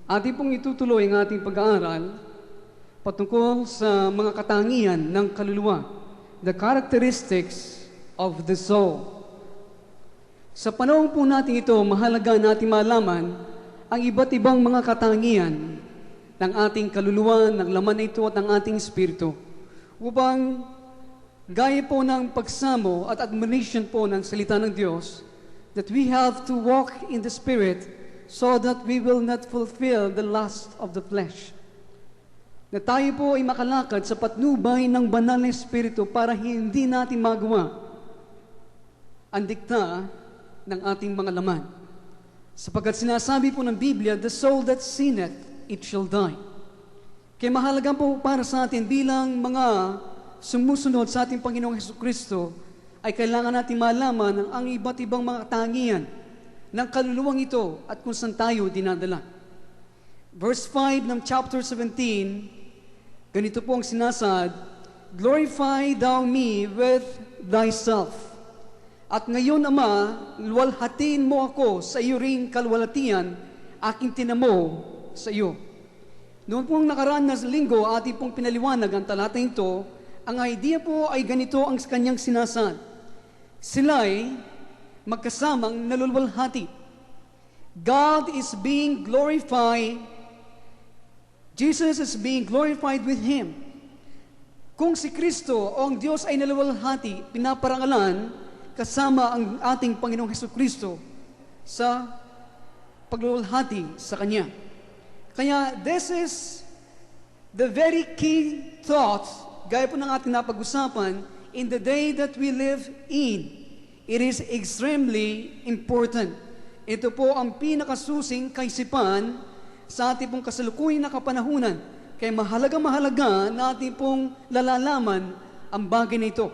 Ating pong itutuloy ang ating pag-aaral patungkol sa mga katangian ng kaluluwa, the characteristics of the soul. Sa panahon po natin ito, mahalaga natin malaman ang iba't ibang mga katangian ng ating kaluluwa, ng laman na ito at ng ating espiritu, upang gaya po ng pagsamo at admonition po ng salita ng Diyos, that we have to walk in the Spirit so that we will not fulfill the lust of the flesh. Na tayo po ay makalakad sa patnubay ng banal na Espiritu para hindi natin magawa ang dikta ng ating mga laman. Sapagkat sinasabi po ng Biblia, the soul that sinneth, it shall die. Kaya mahalaga po para sa atin bilang mga sumusunod sa ating Panginoong Hesukristo, ay kailangan natin malaman ang iba't ibang mga katangian ng kaluluwang ito at kung saan tayo dinadala. Verse 5 ng chapter 17, ganito po ang sinasad, glorify thou me with thyself. At ngayon, Ama, luwalhatin mo ako sa iyo ring kalwalatian, aking tinamo sa iyo. Noon pong nakaraan na linggo, ating pong pinaliwanag ang talata ito, ang idea po ay ganito ang kanyang sinasad. Sila'y magkasamang nalulwalhati. God is being glorified. Jesus is being glorified with Him. Kung si Kristo o ang Diyos ay nalulwalhati, pinaparangalan kasama ang ating Panginoong Hesukristo sa paglulwalhati sa Kanya. Kaya this is the very key thought, gaya po ng ating napag-usapan, in the day that we live in. It is extremely important. Ito po ang pinakasusing kaisipan sa ating pong kasalukuyang na kapanahunan. Kaya mahalaga na ating pong lalalaman ang bagay na ito.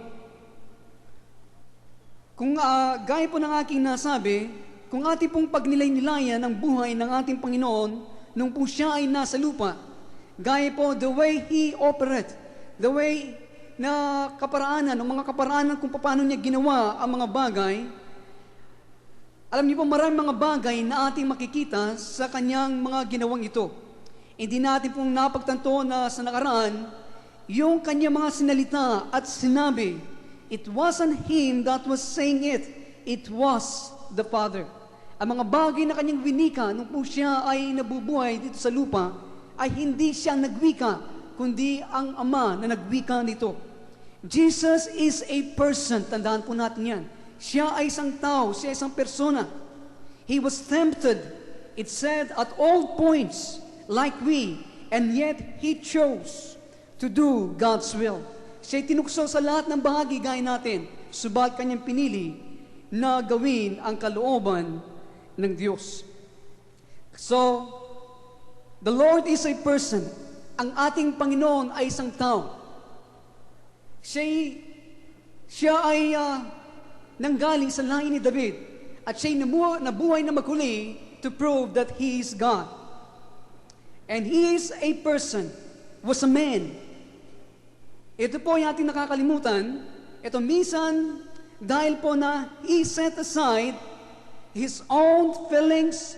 Kung gaya po ng aking nasabi, kung ating pong pagnilay-nilayan ng buhay ng ating Panginoon nung po siya ay nasa lupa, gaya po the way He operate, the way na kaparaanan, o mga kaparaanan kung paano niya ginawa ang mga bagay. Alam niyo po, maraming mga bagay na ating makikita sa kanyang mga ginawang ito. Hindi natin pong napagtanto na sa nakaraan, yung kanyang mga sinalita at sinabi, it wasn't Him that was saying it, it was the Father. Ang mga bagay na kanyang winika nung po siya ay nabubuhay dito sa lupa, ay hindi siya nagwika, kundi ang Ama na nagwika nito. Jesus is a person. Tandaan po natin yan. Siya ay isang tao. Siya ay isang persona. He was tempted, it said, at all points, like we, and yet He chose to do God's will. Siya ay tinukso sa lahat ng bahagi gaya natin, subalit Kanyang pinili na gawin ang kalooban ng Diyos. So, the Lord is a person. Ang ating Panginoon ay isang tao. Siya ay nanggaling sa lahi ni David at siya'y nabuhay na maghuli to prove that He is God. And He is a person, was a man. Ito po yung ating nakakalimutan. Ito minsan, dahil po na He set aside His own feelings.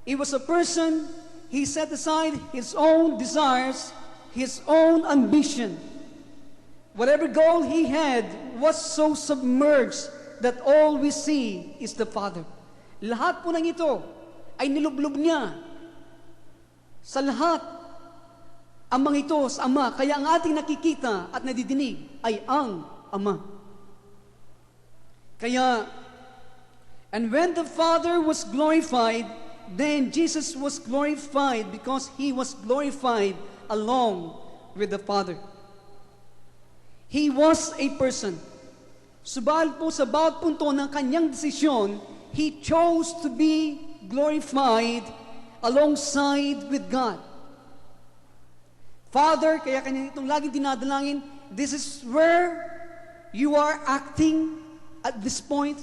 He was a person, He set aside His own desires, His own ambition. Whatever goal He had was so submerged that all we see is the Father. Lahat po ng ito ay nilublob niya sa lahat ang mga ito sa Ama. Kaya ang ating nakikita at nadidinig ay ang Ama. Kaya, and when the Father was glorified, then Jesus was glorified because He was glorified along with the Father. He was a person. Subalit po sa bawat punto ng kanyang desisyon, He chose to be glorified alongside with God. Father, kaya kanya itong laging dinadalangin, this is where you are acting at this point.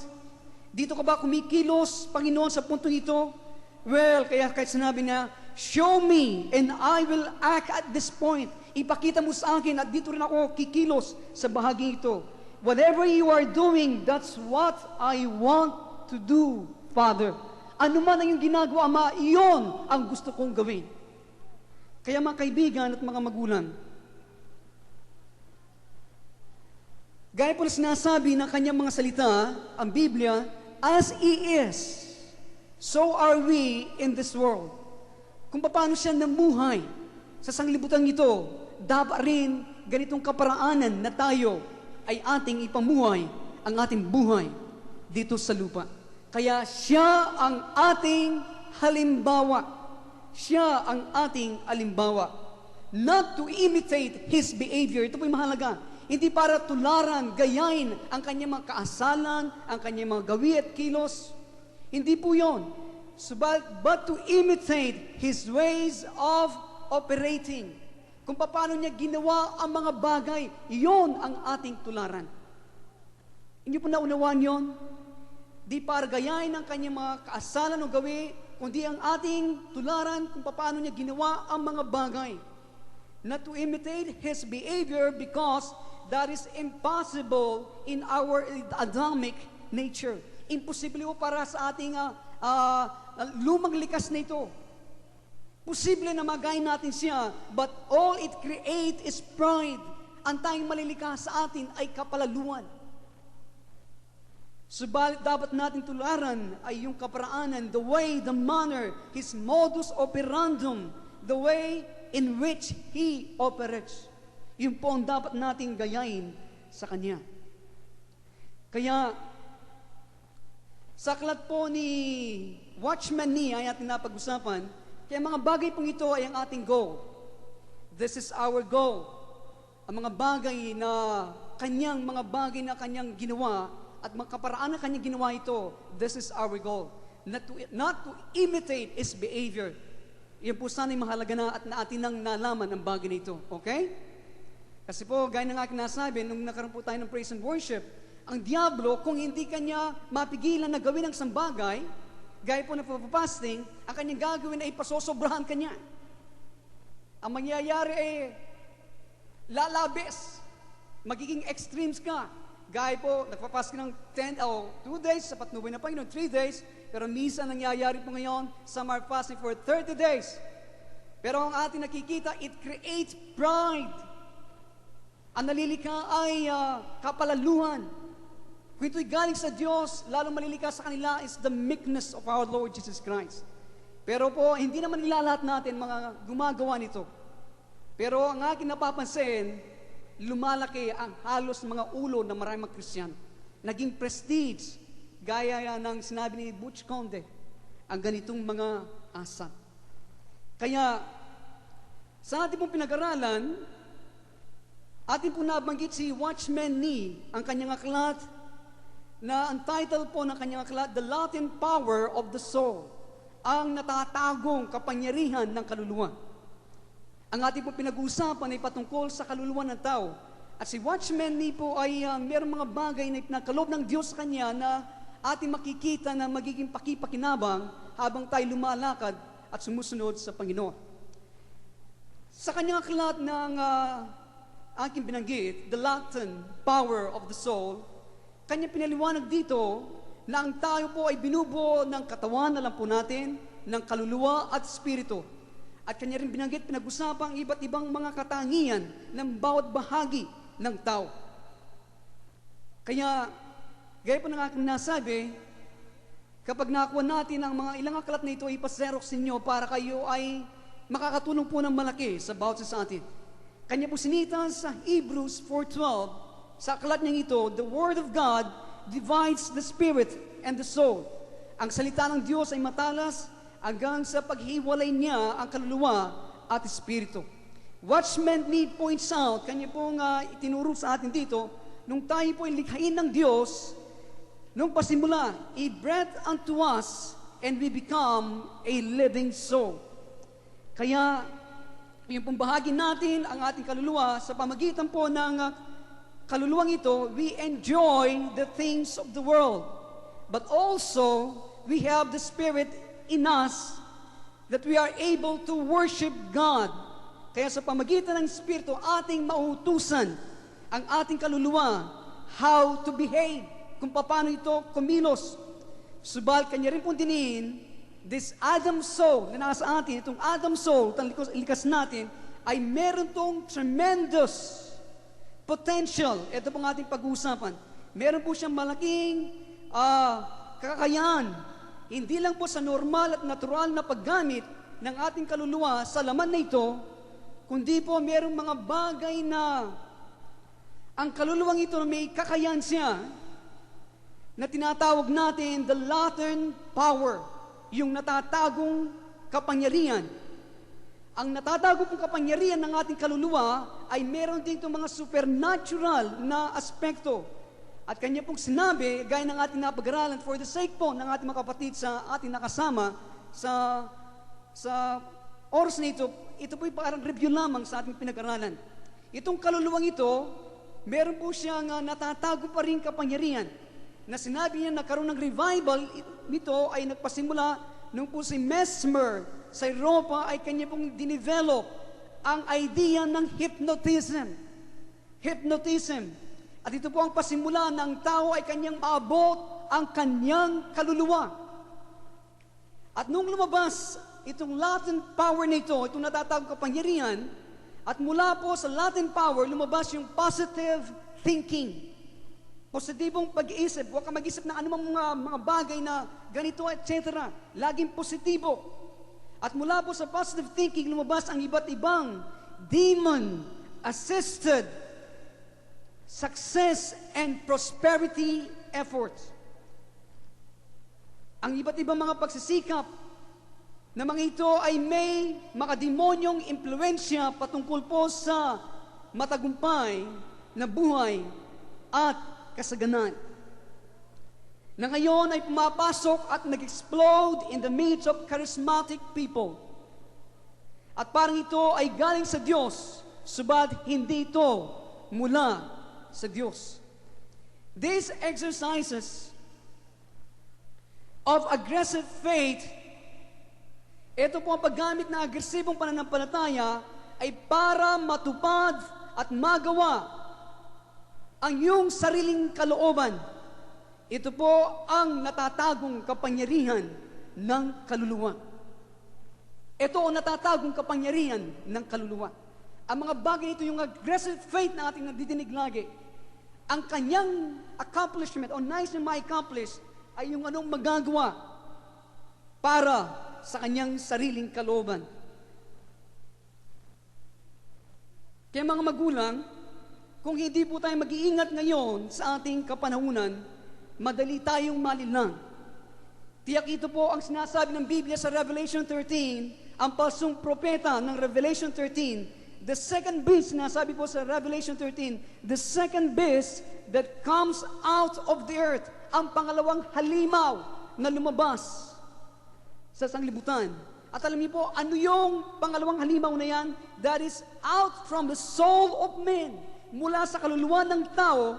Dito ka ba kumikilos, Panginoon, sa puntong ito? Well, kaya kahit sinabi niya, show me and I will act at this point. Ipakita mo sa akin at dito rin ako kikilos sa bahagi ito. Whatever you are doing, that's what I want to do, Father. Ano man ang iyong ginagawa, Ama, iyon ang gusto kong gawin. Kaya mga kaibigan at mga magulang, gaya po na sinasabi ng kanyang mga salita, ang Biblia, as He is, so are we in this world. Kung paano siya namuhay sa sanglibutan ito, dapat rin ganitong kaparaanan na tayo ay ating ipamuhay ang ating buhay dito sa lupa. Kaya siya ang ating halimbawa. Siya ang ating halimbawa. Not to imitate His behavior. Ito po'y mahalaga. Hindi para tularan, gayahin ang kanyang mga kaasalan, ang kanyang mga gawi at kilos. Hindi po yun. But to imitate His ways of operating. Kung paano niya ginawa ang mga bagay, iyon ang ating tularan. Hindi po naunawaan yun? Di para gayahin ang kanyang mga kaasalan o gawi, kundi ang ating tularan kung paano niya ginawa ang mga bagay. Not to imitate His behavior because that is impossible in our Adamic nature. Imposible po para sa ating lumang likas na ito. Posible na magayin natin siya, but all it create is pride. Ang tanging malilikha sa atin ay kapalaluan. Subalit dapat natin tularan ay yung kaparaanan, the way, the manner, His modus operandum, the way in which He operates. Yun po ang dapat nating gayahin sa Kanya. Kaya, sa aklat po ni Watchman Nee ay ating napag-usapan, kaya mga bagay pong ito ay ang ating goal. This is our goal. Ang mga bagay na kanyang ginawa at mga kaparaan na kanyang ginawa ito, this is our goal. Not to imitate His behavior. Yan po sana'y mahalaga na at atin nang nalaman ang bagay na ito. Okay? Kasi po, gaya ng aking nasabi, nung nakaroon po tayo ng praise and worship, ang Diablo, kung hindi kanya mapigilan na gawin ang isang bagay, gaya po na fasting, ang kanyang gagawin ay pasosobrahan kanya. Ang mangyayari ay lalabis. Magiging extremes ka. Gaya po, nagpa-fast ka ng 10 o 2 days, sapat na na Panginoon, 3 days, pero minsan nangyayari po ngayon, some are fasting for 30 days. Pero ang ating nakikita, it creates pride. Ang nalilika ay kapalaluhan. Kung ito'y galing sa Diyos, lalong malilika sa kanila is the meekness of our Lord Jesus Christ. Pero po, hindi naman nilalahat natin mga gumagawa nito. Pero ang aking napapansin, lumalaki ang halos mga ulo ng maraming mga Kristiyan. Naging prestige, gaya ng sinabi ni Butch Conde, ang ganitong mga asa. Kaya, sa ating pong pinag-aralan, ating po nabanggit si Watchman Nee, ang kanyang aklat, na ang title po ng kanyang aklat, The Latent Power of the Soul, ang natatagong kapangyarihan ng kaluluwa. Ang ating po pinag-uusapan ay patungkol sa kaluluwa ng tao. At si Watchman Nee po ay mayroong mga bagay na ipinagkaloob ng Diyos sa kanya na ating makikita na magiging pakipakinabang habang tayo lumalakad at sumusunod sa Panginoon. Sa kanyang aklat ng aking binanggit, The Latent Power of the Soul, kanya pinaliwanag dito na ang tayo po ay binubuo ng katawan, alam po natin, ng kaluluwa at espiritu. At kanya rin binanggit, pinag-usapang iba't ibang mga katangian ng bawat bahagi ng tao. Kaya, gaya po ng aking nasabi, kapag nakuha natin ang mga ilang aklat na ito, ipaserox ninyo para kayo ay makakatulong po ng malaki sa bawat sa atin. Kanya po sinita sa Hebrews 4:12, sa aklat niyang ito, the Word of God divides the spirit and the soul. Ang salita ng Diyos ay matalas hanggang sa paghiwalay niya ang kaluluwa at espiritu. Watchman Nee points out, kanya pong itinuro sa atin dito, nung tayo po ay likhain ng Diyos, nung pasimula, He breathed unto us and we become a living soul. Kaya, yung pong bahagi natin, ang ating kaluluwa, sa pamagitan po ng kaluluwang ito, we enjoy the things of the world. But also, we have the Spirit in us that we are able to worship God. Kaya sa pamagitan ng Espiritu, ating mautusan ang ating kaluluwa how to behave, kung paano ito kumilos. Subal kanya rin pong diniin, this Adam soul na nasa atin, itong Adam soul, itong likas natin, ay meron tong tremendous potential. Ito pong ating pag-uusapan. Meron po siyang malaking kakayahan. Hindi lang po sa normal at natural na paggamit ng ating kaluluwa sa laman na ito, kundi po merong mga bagay na ang kaluluwang ito may kakayahan siya na tinatawag natin the latent power, yung natatagong kapangyarihan. Ang natatagong kapangyarihan ng ating kaluluwa ay meron din itong mga supernatural na aspekto. At kanya pong sinabi, gaya ng ating napag-aralan, for the sake po ng ating mga kapatid sa ating nakasama sa oras na ito po'y parang review lamang sa ating pinag-aralan. Itong kaluluwang ito, meron po siyang natatago pa rin kapangyarihan na sinabi niya nagkaroon ng revival nito ay nagpasimula nung po si Mesmer sa Europa ay kanya pong dinevelop ang idea ng hypnotism. Hypnotism. At ito po ang pasimula ng tao ay kanyang maabot ang kanyang kaluluwa. At nung lumabas itong latent power nito, itong natatawag kapangyarihan, at mula po sa latent power, lumabas yung positive thinking. Positibong pag-iisip. Huwag ka mag-isip na anumang mga bagay na ganito, etc. Laging positibo. At mula po sa positive thinking, lumabas ang iba't ibang demon-assisted success and prosperity efforts. Ang iba't ibang mga pagsisikap na mga ito ay may makademonyong impluensya patungkol po sa matagumpay na buhay at kasaganan. Na ngayon ay pumapasok at nag-explode in the midst of charismatic people. At parang ito ay galing sa Diyos, subalit hindi ito mula sa Diyos. These exercises of aggressive faith, ito po ang paggamit ng agresibong pananampalataya ay para matupad at magawa ang iyong sariling kalooban. Ito po ang natatagong kapangyarihan ng kaluluwa. Ito ang natatagong kapangyarihan ng kaluluwa. Ang mga bagay ito, yung aggressive faith na ating nadidinig lagi, ang kanyang accomplishment o nice na ma-accomplish ay yung anong magagawa para sa kanyang sariling kalooban. Kaya mga magulang, kung hindi po tayo mag-iingat ngayon sa ating kapanahunan, madali tayong malilang. Tiyak ito po ang sinasabi ng Biblia sa Revelation 13, ang pasong propeta ng Revelation 13, the second beast, sinasabi po sa Revelation 13, the second beast that comes out of the earth, ang pangalawang halimaw na lumabas sa sanglibutan. At alam niyo po, ano yung pangalawang halimaw na yan? That is out from the soul of man. Mula sa kaluluwa ng tao,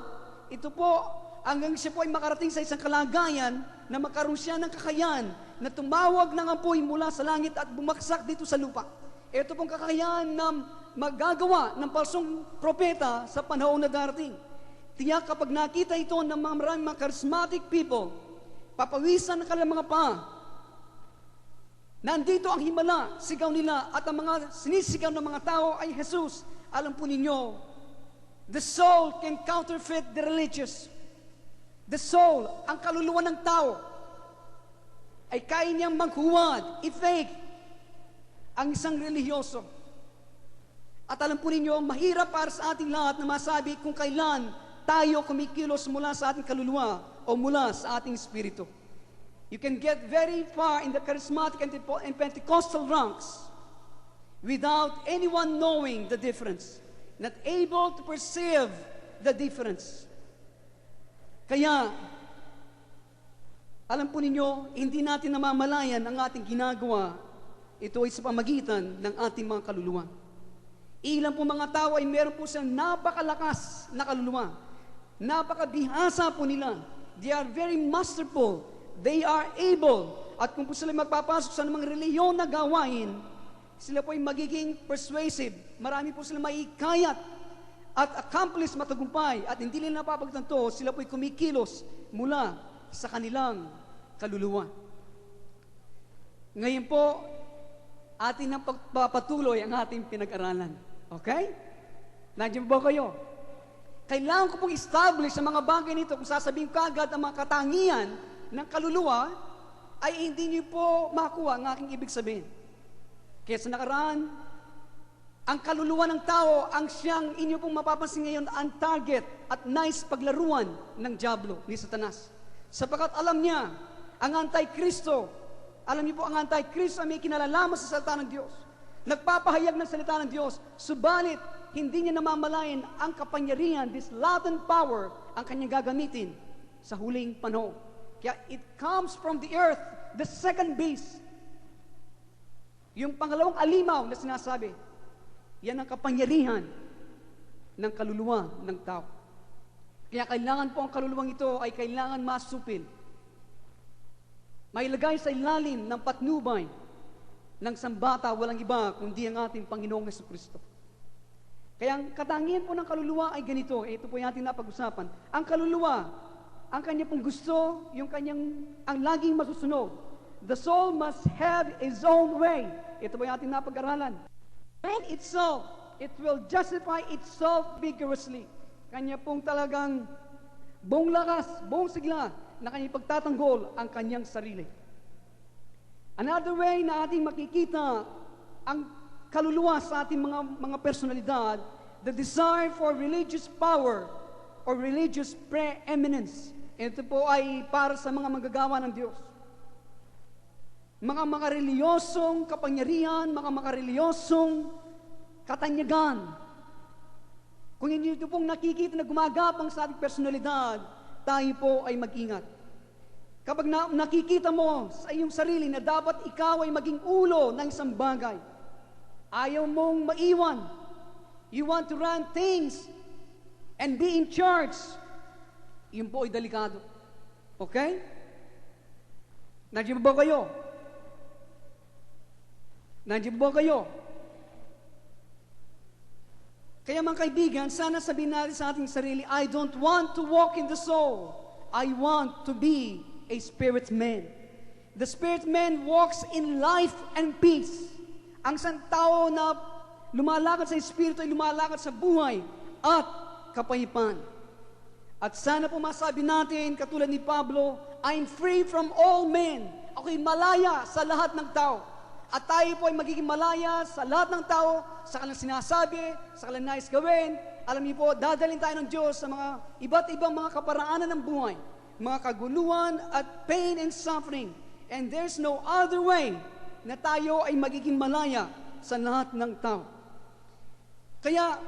ito po, hanggang siya po ay makarating sa isang kalagayan na magkaroon siya ng kakayahan na tumawag ng apoy mula sa langit at bumaksak dito sa lupa. Ito pong kakayahan na magagawa ng palsong propeta sa panahon na darating. Tiyak kapag nakita ito ng maraming mga charismatic people, papawisan ng kanilang mga paa. Nandito ang himala, sigaw nila, at ang mga sinisigaw ng mga tao ay Jesus. Alam po ninyo, the soul can counterfeit the religious. The soul, ang kaluluwa ng tao, ay kaya niyang maghuwad, i-fake ang isang relihiyoso. At alam po ninyo, mahirap para sa ating lahat na masabi kung kailan tayo kumikilos mula sa ating kaluluwa o mula sa ating espiritu. You can get very far in the charismatic and Pentecostal ranks without anyone knowing the difference, not able to perceive the difference. Kaya, alam po ninyo, hindi natin namamalayan ang ating ginagawa. Ito ay sa pamagitan ng ating mga kaluluwa. Ilan po mga tao ay meron po silang napakalakas na kaluluwa. Napakabihasa po nila. They are very masterful. They are able. At kung po sila magpapasok sa mga reliyon na gawain, sila po ay magiging persuasive. Marami po sila maikayat at accomplish matagumpay. At hindi nila napapagtanto, sila po ay kumikilos mula sa kanilang kaluluwa. Ngayon po, atin ang pagpapatuloy ang ating pinag-aralan. Okay? Nandiyan ba kayo? Kailangan ko pong establish sa mga bagay nito, kung sasabihin kagad ang mga katangian ng kaluluwa, ay hindi niyo po makuha ang aking ibig sabihin. Kaya sa nakaraan, ang kaluluwa ng tao, ang siyang inyo pong mapapansin ngayon, ang target at nice paglaruan ng dyablo, ni Satanas. Sapagkat alam niya, ang Antikristo, alam niyo po, ang Antikristo ay may kinalalaman sa salita ng Diyos. Nagpapahayag ng salita ng Diyos, subalit, hindi niya namamalayan ang kapangyarihan, this latent power, ang kanyang gagamitin sa huling panahon. Kaya it comes from the earth, the second base. Yung pangalawang alimaw na sinasabi, yan ang kapangyarihan ng kaluluwa ng tao. Kaya kailangan po ang kaluluwang ito ay kailangan masupil. Mailagay sa ilalim ng patnubay ng sambata, walang iba kundi ang ating Panginoong Jesucristo. Kaya ang katangian po ng kaluluwa ay ganito. Ito po yung ating napag-usapan. Ang kaluluwa, ang kanya pong gusto, ang laging masusunog. The soul must have its own way. Ito po yung ating napag-aralan. And itself, it will justify itself vigorously. Kanya pong talagang buong lakas, buong sigla, na kanyang pagtatanggol ang kanyang sarili. Another way na ating makikita ang kaluluwa sa ating mga personalidad, the desire for religious power or religious preeminence. Ito po ay para sa mga manggagawa ng Diyos. Mga makarelyosong kapangyarihan, mga makarelyosong katanyagan. Kung hindi ito pong nakikita na gumagapang sa ating personalidad, tayo po ay mag-ingat. Kapag nakikita mo sa iyong sarili na dapat ikaw ay maging ulo ng isang bagay, ayaw mong maiwan, you want to run things and be in charge, yun po ay delikado. Okay? Nandiyan ba kayo? Nandiyan ba kayo? Kaya mga kaibigan, sana sabihin natin sa ating sarili, I don't want to walk in the soul. I want to be a spirit man. The spirit man walks in life and peace. Ang isang tao na lumalakad sa espiritu ay lumalakad sa buhay at kapayapaan. At sana po masabi natin, katulad ni Pablo, I'm free from all men. Ako'y malaya sa lahat ng tao. At tayo po ay magiging malaya sa lahat ng tao, sa kanilang sinasabi, sa kanilang nais gawin. Alam niyo po, dadalhin tayo ng Diyos sa mga iba't ibang mga kaparaanan ng buhay, mga kaguluhan at pain and suffering. And there's no other way na tayo ay magiging malaya sa lahat ng tao. Kaya,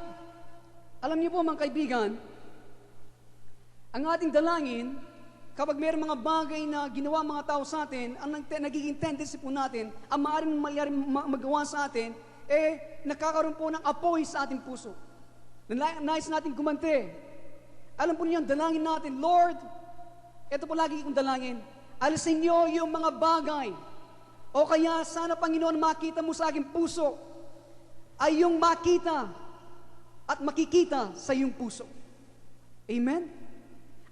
alam niyo po mga kaibigan, ang ating dalangin, kapag mayroong mga bagay na ginawa mga tao sa atin, ang nagiging tendency po natin, ang maaaring magawa sa atin, nakakaroon po ng apoy sa ating puso. Nais natin gumante. Alam po niyo, dalangin natin, Lord, ito po lagi kong dalangin, alisin niyo yung mga bagay, o kaya sana Panginoon makita mo sa aking puso, ay yung makita at makikita sa iyong puso. Amen?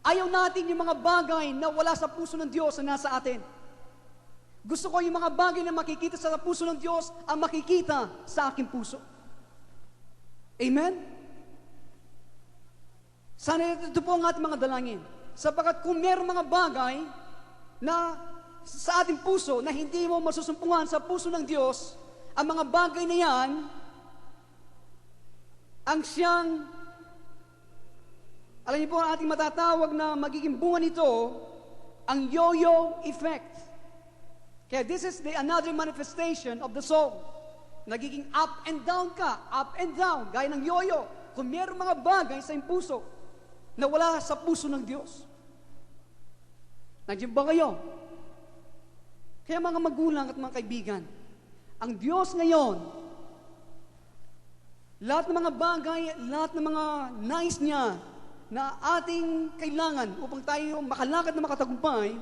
Ayaw natin yung mga bagay na wala sa puso ng Diyos na nasa atin. Gusto ko yung mga bagay na makikita sa puso ng Diyos ang makikita sa aking puso. Amen? Sana ito po ang ating mga dalangin. Sapagkat kung meron mga bagay na sa ating puso na hindi mo masusumpungan sa puso ng Diyos, ang mga bagay na yan ang siyang, alam niyo po, ang ating matatawag na magiging bunga nito, ang yo-yo effect. Kaya this is another manifestation of the soul. Nagiging up and down ka, up and down, gaya ng yo-yo. Kung mayroong mga bagay sa iyong puso na wala sa puso ng Diyos. Nandiyan ba kayo? Kaya mga magulang at mga kaibigan, ang Diyos ngayon, lahat ng mga bagay, lahat ng mga nais niya, na ating kailangan upang tayo makalakad na makatagumpay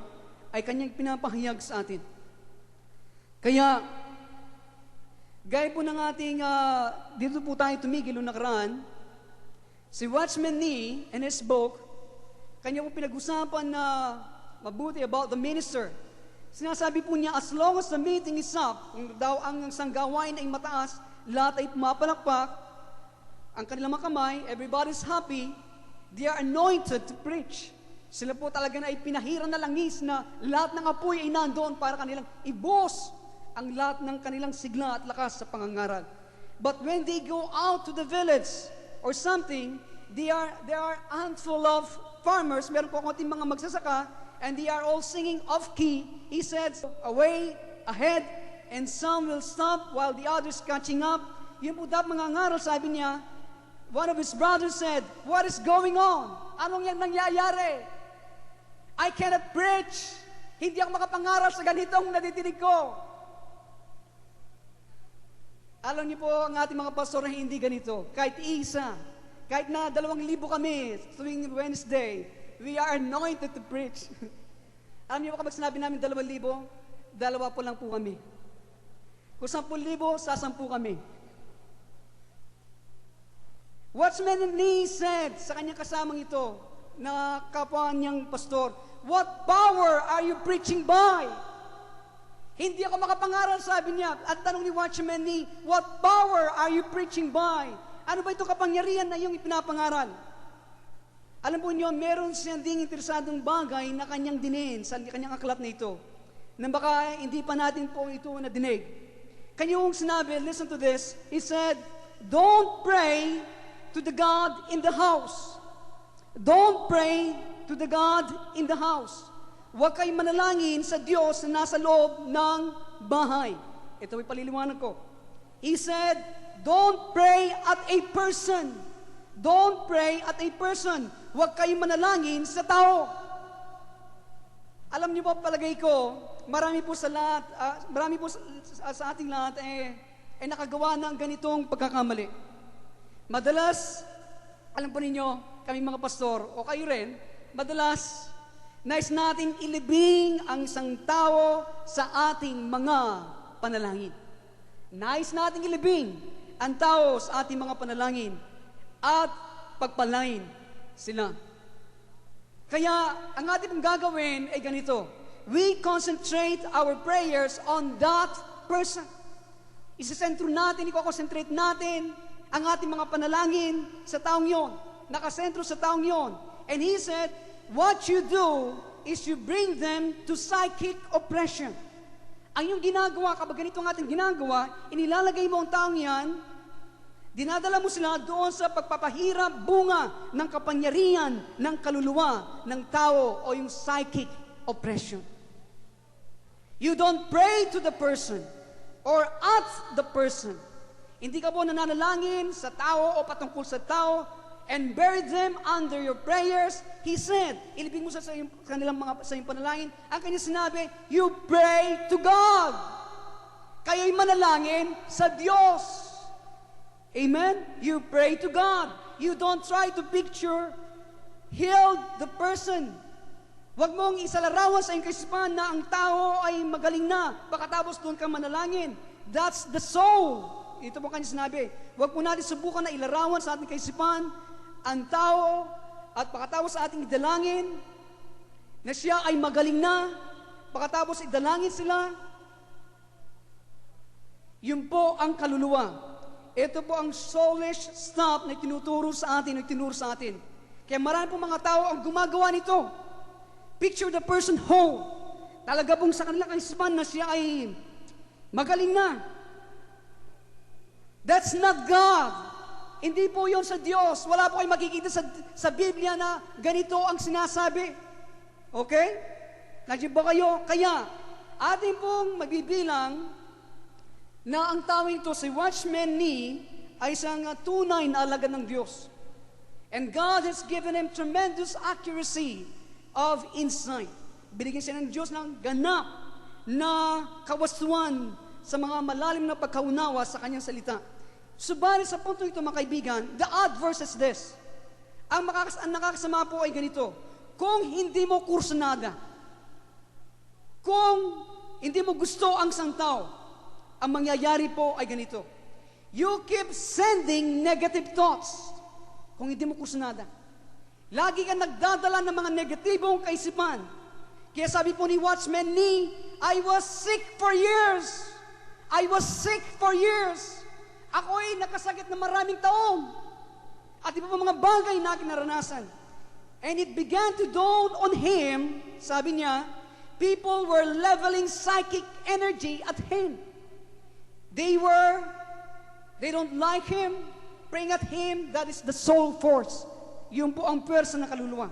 ay kanyang pinapahayag sa atin. Kaya, gaya po ng ating, dito po tayo tumigil noong nakaraan, si Watchman Nee, in his book, kanya po pinag-usapan na mabuti about the minister Sinasabi po niya, as long as the meeting is up, kung daw ang sanggawain ay mataas, lahat ay pumapalakpak, ang kanilang mga kamay, everybody's happy, they are anointed to preach. Sila po talaga na ay pinahirang na langis na lahat ng apoy ay nandoon para kanilang ibos ang lahat ng kanilang sigla at lakas sa pangangaral. But when they go out to the village or something, they are handful of farmers, meron po konting mga magsasaka, and they are all singing off key. He said, away, ahead, and some will stop while the others catching up. Yun po dapat mga ngaral, sabi niya, one of his brothers said, what is going on? Anong yan nangyayari? I cannot preach. Hindi ako makapangaral sa ganitong nadidinig ko. Alam niyo po, ang ating mga pastor na hindi ganito. Kahit isa, kahit na 2,000 kami tuwing Wednesday, we are anointed to preach. Alam niyo po kapag sinabi namin 2,000, 2 po lang po kami. Kung 10,000, sa 10 kami. Watchman Nee said sa kanyang kasamang ito, na kapwa niyang pastor, what power are you preaching by? Hindi ako makapangaral, sabi niya. At tanong ni Watchman Nee, what power are you preaching by? Ano ba ito kapangyarihan na iyong ipinapangaral? Alam po niyo, meron siyang ding interesadong bagay na kanyang dinin sa kanyang aklat na ito, na baka hindi pa natin po ito nadinig. Kanyang sinabi, listen to this, he said, don't pray to the God in the house. Don't pray to the God in the house. Huwag kayo manalangin sa Diyos na nasa loob ng bahay. Ito ay paliliwanag ko. He said, don't pray at a person. Don't pray at a person. Huwag kayo manalangin sa tao. Alam niyo po, palagay ko, marami po sa ating lahat ay nakagawa ng ganitong pagkakamali. Madalas, alam po ninyo, kami mga pastor, o kayo rin, madalas, nais natin ilibing ang isang tao sa ating mga panalangin. Nais natin ilibing ang tao sa ating mga panalangin at pagpalain sila. Kaya, ang ating pong gagawin ay ganito. We concentrate our prayers on that person. Isasentro natin, i-concentrate natin ang ating mga panalangin sa taong yon. Nakasentro sa taong yon. And he said, what you do is you bring them to psychic oppression. Ang iyong ginagawa, kapag ganito ang ating ginagawa, inilalagay mo ang taong yan, dinadala mo sila doon sa pagpapahirap bunga ng kapangyarihan ng kaluluwa ng tao o yung psychic oppression. You don't pray to the person or at the person. Hindi ka po nananalangin sa tao o patungkol sa tao and bury them under your prayers. He said, ilibing mo sa iyong panalangin, ang kanya sinabi, you pray to God. Kayo'y manalangin sa Diyos. Amen? You pray to God. You don't try to picture, heal the person. Huwag mong isalarawan sa iyong kaisipan na ang tao ay magaling na, pagkatapos doon ka manalangin. That's the soul. Ito po kanya sinabi, huwag po natin subukan na ilarawan sa ating kaisipan ang tao at pagkatapos sa ating idalangin na siya ay magaling na, pagkatapos idalangin sila, yun po ang kaluluwa. Ito po ang soulish stuff na tinuturo sa atin, Kaya marami po mga tao ang gumagawa nito. Picture the person whole. Talaga pong sa kanilang kaisipan na siya ay magaling na. That's not God. Hindi po yon sa Diyos. Wala po kayo makikita sa Biblia na ganito ang sinasabi. Okay? Nandiyan ba kayo? Kaya, atin pong magbibilang na ang tawag ito, si Watchman Nee, ay isang tunay na alagad ng Diyos. And God has given him tremendous accuracy of insight. Binigyan siya ng Diyos ng ganap na kawastuan sa mga malalim na pagkaunawa sa kanyang salita. Subalit sa punto ito, mga kaibigan, the adverse is this. Ang nakakasama po ay ganito. Kung hindi mo kursunada, kung hindi mo gusto ang isang tao, ang mangyayari po ay ganito. You keep sending negative thoughts. Kung hindi mo kursunada. Lagi kang nagdadala ng mga negatibong kaisipan. Kaya sabi po ni Watchman Nee, I was sick for years. I was sick for years. Ako ay nakasakit na maraming taon. At iba pa mga bagay na aking naranasan. And it began to dawn on him, sabi niya, people were leveling psychic energy at him. They don't like him, praying at him, that is the soul force. Yun po ang person na kaluluwa.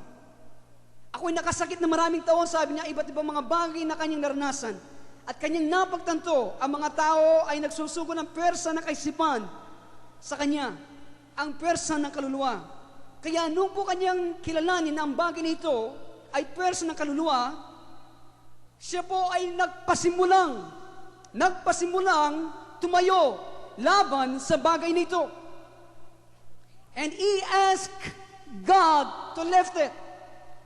Ako'y nakasakit na maraming taon, sabi niya, iba't ibang mga bagay na kanyang naranasan. At kanyang napagtanto, ang mga tao ay nagsusugo ng pwersa na kaisipan sa kanya, ang pwersa ng kaluluwa. Kaya nung po kanyang kilalanin na ang bagay nito ay pwersa ng kaluluwa, siya po ay nagpasimulang tumayo laban sa bagay nito. And he asked God to lift it.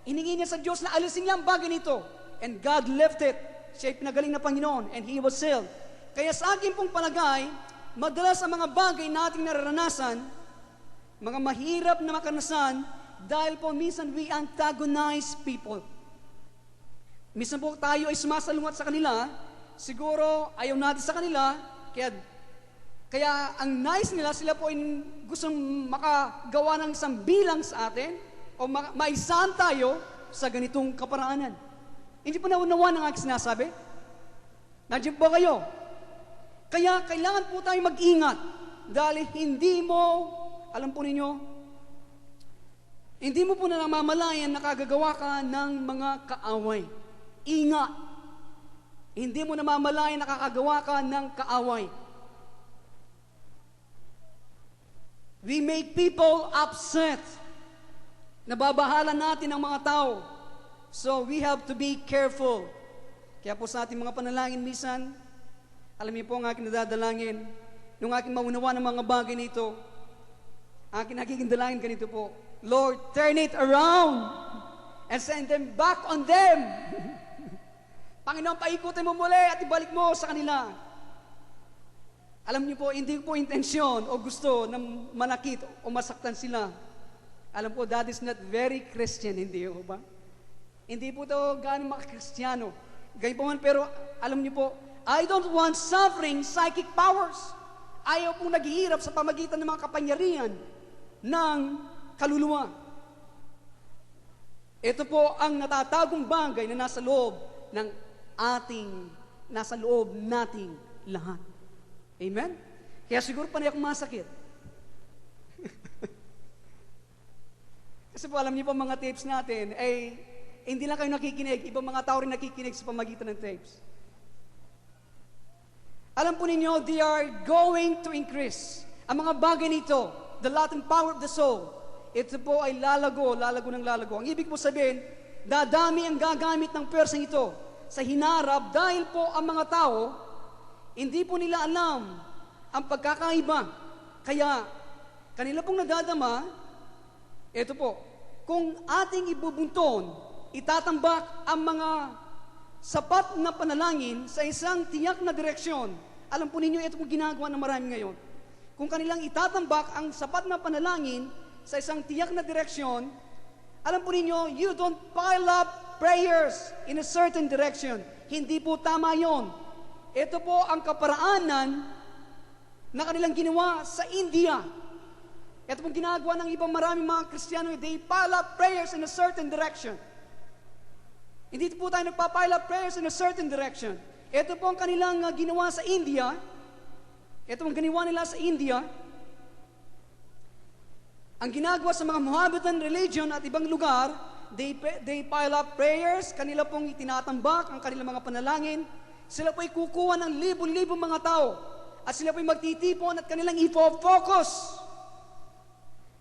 Hiningi niya sa Diyos na alisin niya ang bagay nito. And God left it. Siya ay pinagaling na Panginoon and he was healed. Kaya sa akin pong palagay, madalas ang mga bagay na ating nararanasan, mga mahirap na makanasan, dahil po minsan we antagonize people. Minsan po tayo ay sumasalungat sa kanila, siguro ayaw natin sa kanila, kaya ang nice nila, sila po ay gustong makagawa ng isang bilang sa atin, o maisahan tayo sa ganitong kaparaanan. Hindi po naunawa ng aking sinasabi? Nandiyan po kayo. Kaya kailangan po tayo mag-ingat dahil hindi mo, alam po ninyo, hindi mo po na namamalayan na kagagawa ka ng mga kaaway. Ingat. Hindi mo namamalayan na kakagawa ka ng kaaway. We make people upset. Nababahala natin ang mga tao. So we have to be careful. Kaya po sa ating mga panalangin minsan, alam niyo po ang aking nadadalangin, nung aking maunawa ng mga bagay nito, aking nagiging dalangin ganito po, Lord, turn it around and send them back on them. Panginoon, paikutin mo muli at ibalik mo sa kanila. Alam niyo po, hindi po intensyon o gusto na manakit o masaktan sila. Alam po, that is not very Christian, hindi po ba? Hindi po ito gaano maka-Kristiyano. Ganyan po man, pero alam niyo po, I don't want suffering psychic powers. Ayaw pong naghihirap sa pamagitan ng mga kapangyarihan ng kaluluwa. Ito po ang natatagong bagay na nasa loob nating lahat. Amen? Kaya siguro panay akong masakit. Kasi po alam niyo po mga tapes natin, hindi lang kayo nakikinig, ibang mga tao rin nakikinig sa pamagitan ng tapes. Alam po ninyo, they are going to increase. Ang mga bagay nito, the latent power of the soul, ito po ay lalago ng lalago. Ang ibig po sabihin, dadami ang gagamit ng persang ito sa hinarap dahil po ang mga tao, hindi po nila alam ang pagkakaiba. Kaya, kanila pong nadadama, ito po, kung ating ibubunton, itatambak ang mga sapat na panalangin sa isang tiyak na direksyon. Alam po ninyo, ito pong ginagawa ng marami ngayon. Kung kanilang itatambak ang sapat na panalangin sa isang tiyak na direksyon, alam po ninyo, you don't pile up prayers in a certain direction. Hindi po tama yon. Ito po ang kaparaanan na kanilang ginawa sa India. Ito pong ginagawa ng ibang maraming mga Kristiyano, they pile up prayers in a certain direction. Hindi po tayo nagpa-pile up prayers in a certain direction. Ito po ang kanilang ginawa sa India. Ito ang ginawa nila sa India. Ang ginagawa sa mga Mohammedan religion at ibang lugar, they pile up prayers, kanila pong itinatambak ang kanilang mga panalangin. Sila po ay kukuha ng libo-libong mga tao. At sila po ay magtitipon at kanilang i-focus.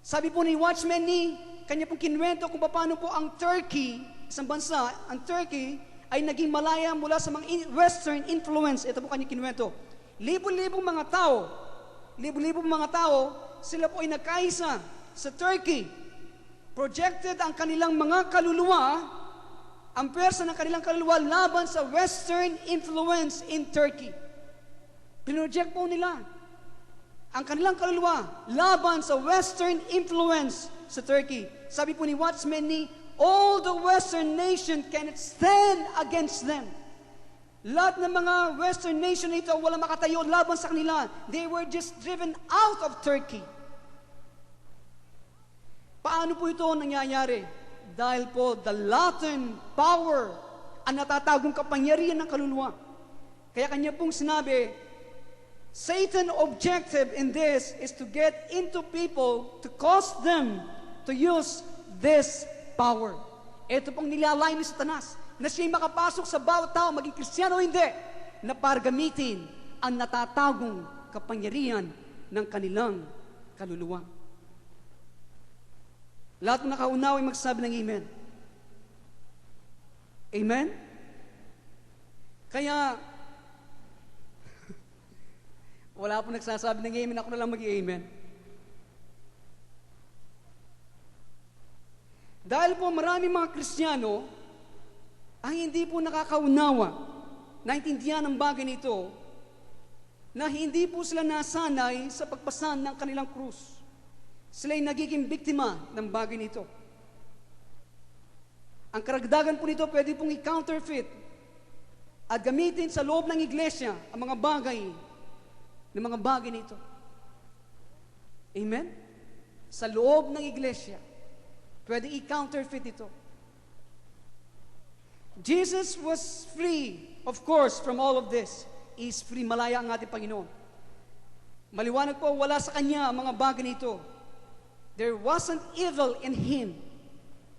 Sabi po ni Watchman Nee, kanya pong kinwento kung paano po ang Turkey, isang bansa, ang Turkey ay naging malaya mula sa mga Western influence. Ito po kanya kinwento. Libo-libong mga tao, sila po ay nagkaisa sa Turkey. Projected ang kanilang mga kaluluwa, ang pwersa ng kanilang kaluluwa laban sa Western influence in Turkey. Pinroject po nila ang kanilang kaluluwa laban sa Western influence sa Turkey. Sabi po ni Watchman Nee, all the Western nation can stand against them. Lahat ng mga Western nation ito, wala makatayo laban sa kanila. They were just driven out of Turkey. Paano po ito nangyayari? Dahil po the Latin power ang natatagong kapangyarihan ng kaluluwa. Kaya kanya pong sinabi, Satan's objective in this is to get into people to cause them to use this power. Ito pong nilalay ni Satanas, na siya'y makapasok sa bawat tao, maging Kristiyano o hindi, na para gamitin ang natatagong kapangyarihan ng kanilang kaluluwa. Lahat ng nakaunaw ay magsabi ng amen. Amen? Kaya, wala po nagsasabi ng amen, ako na lang mag-amen. Dahil po maraming mga Kristiyano ang hindi po nakakaunawa, naintindihan ang bagay nito, na hindi po sila nasanay sa pagpasan ng kanilang krus. Sila'y nagiging biktima ng bagay nito. Ang karagdagan po nito pwede pong i-counterfeit at gamitin sa loob ng iglesia ang mga bagay nito. Amen? Sa loob ng iglesia, pwede i-counterfeit ito. Jesus was free, of course, from all of this. He is free, malaya ang ating Panginoon. Maliwanag po, wala sa Kanya ang mga bagay nito. There wasn't evil in Him.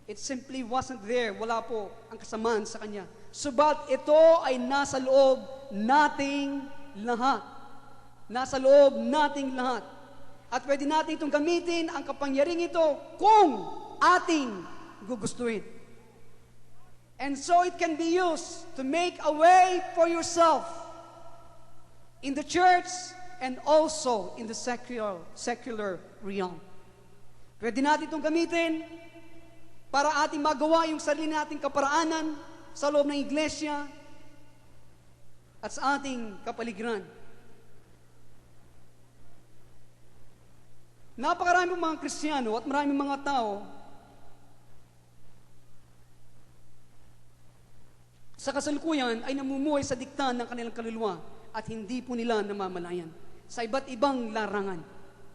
It simply wasn't there. Wala po ang kasamaan sa Kanya. Subat ito ay nasa loob nating lahat. Nasa loob nating lahat. At pwede natin itong gamitin ang kapangyarihan ito kung ating gugustuhin. And so it can be used to make a way for yourself in the church and also in the secular realm. Pwede natin itong gamitin para ating magawa yung sarili nating kaparaanan sa loob ng iglesia at sa ating kapaligiran. Napakaraming mga Kristiyano at maraming mga tao sa kasalukuyan ay namumuhay sa dikta ng kanilang kaluluwa at hindi po nila namamalayan sa iba't ibang larangan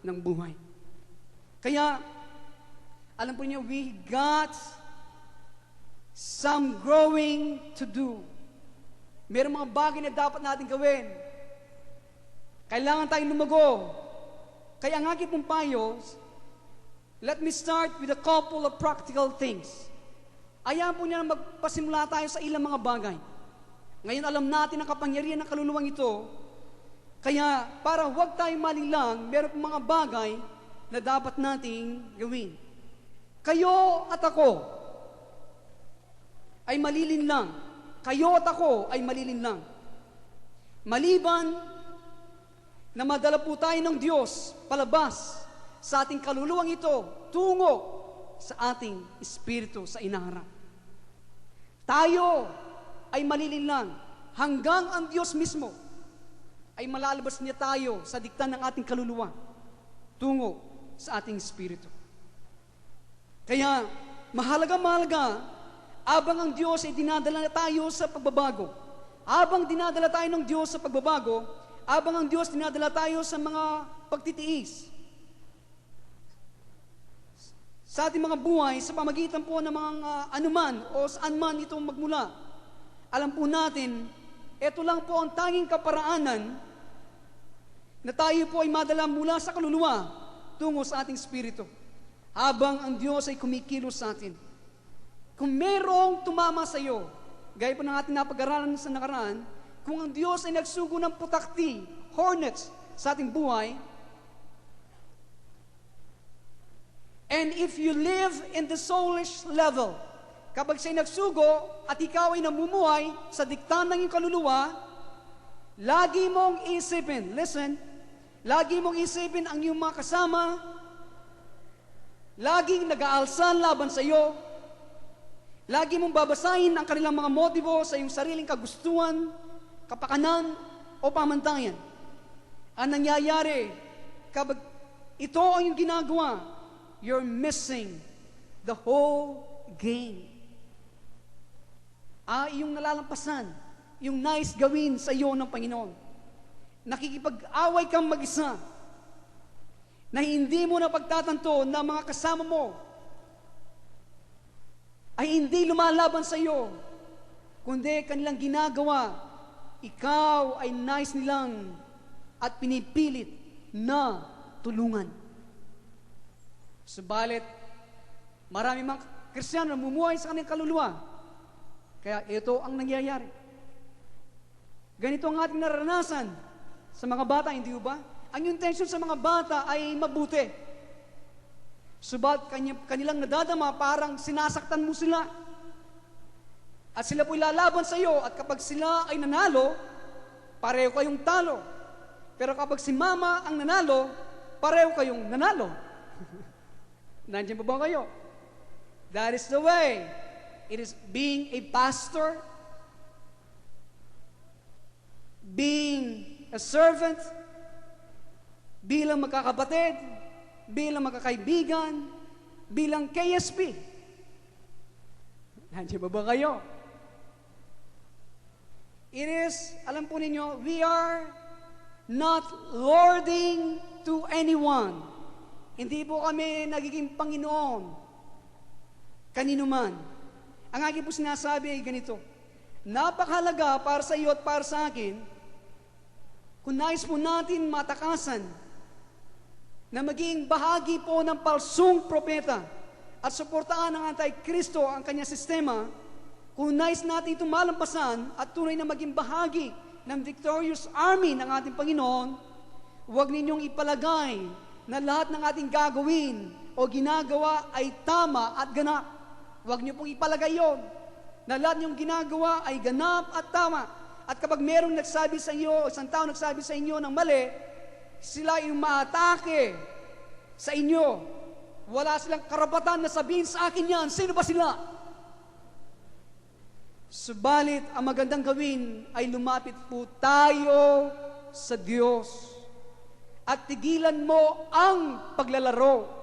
ng buhay. Kaya, alam po niyo, we got some growing to do. Mayroong mga bagay na dapat natin gawin. Kailangan tayong lumago. Kaya ang aking pong payo, let me start with a couple of practical things. Ayaw po niya na magpasimula tayo sa ilang mga bagay. Ngayon alam natin ang kapangyarihan ng kaluluwang ito. Kaya para huwag tayong malilang, meron pong mga bagay na dapat nating gawin. Kayo at ako ay malilinlang. Kayo at ako ay malilinlang. Maliban na madala po tayo ng Diyos palabas sa ating kaluluwang ito tungo sa ating espiritu sa inaharap. Tayo ay malilinlang hanggang ang Diyos mismo ay malalabas niya tayo sa dikta ng ating kaluluwa tungo sa ating espiritu. Kaya mahalaga, abang ang Diyos ay dinadala tayo sa pagbabago. Abang dinadala tayo ng Diyos sa pagbabago, abang ang Diyos dinadala tayo sa mga pagtitiis. Sa ating mga buhay, sa pamagitan po ng mga anuman o saan man itong magmula, alam po natin, ito lang po ang tanging kaparaanan na tayo po ay madala mula sa kaluluwa tungo sa ating espiritu. Habang ang Diyos ay kumikilos sa atin. Kung merong tumama sa iyo, gaya po ng ating napag-aralan sa nakaraan, kung ang Diyos ay nagsugo ng putakti, hornets sa ating buhay, and if you live in the soulish level, kapag siya'y nagsugo at ikaw ay namumuhay sa dikta ng iyong kaluluwa, lagi mong isipin, listen, lagi mong isipin ang iyong mga kasama, laging nag-aalsa laban sa iyo, lagi mong babasahin ang kanilang mga motibo sa iyong sariling kagustuhan, kapakanan, o pamantayan. Ang nangyayari, kapag ito ang iyong ginagawa, you're missing the whole gain. Iyong nalalampasan, yung nais gawin sa iyo ng Panginoon. Nakikipag-away kang mag-isa, na hindi mo na pagtatanto na mga kasama mo ay hindi lumalaban sa iyo, kundi kanilang ginagawa, ikaw ay nais nilang at pinipilit na tulungan. Subalit, marami mga Kristiyano namumuhay sa kanilang kaluluwa. Kaya ito ang nangyayari. Ganito ang ating naranasan sa mga bata, hindi ba? Ang intention sa mga bata ay mabuti. Subalit kanilang nadadama, parang sinasaktan mo sila. At sila po'y lalaban sa iyo, at kapag sila ay nanalo, pareho kayong talo. Pero kapag si mama ang nanalo, pareho kayong nanalo. Nandiyan pa ba kayo? That is the way. It is being a pastor, being a servant, bilang magkakapatid, bilang magkakaibigan, bilang KSP. Nandiyan ba kayo? It is, alam po ninyo, we are not lording to anyone. Hindi po kami nagiging Panginoon kanino man. Ang aking po sinasabi ay ganito, napakahalaga para sa iyo at para sa akin, kung nais po natin matakasan na maging bahagi po ng palsong propeta at suportaan ng Antikristo ang kanyang sistema, kung nais natin itong malampasan at tunay na maging bahagi ng victorious army ng ating Panginoon, huwag ninyong ipalagay na lahat ng ating gagawin o ginagawa ay tama at ganap. Huwag niyo pong ipalagay yon, na lahat niyong ginagawa ay ganap at tama. At kapag merong nagsabi sa inyo, isang tao nagsabi sa inyo ng mali, sila yung maatake sa inyo. Wala silang karapatan na sabihin sa akin yan. Sino ba sila? Subalit, ang magandang gawin ay lumapit po tayo sa Diyos at tigilan mo ang paglalaro.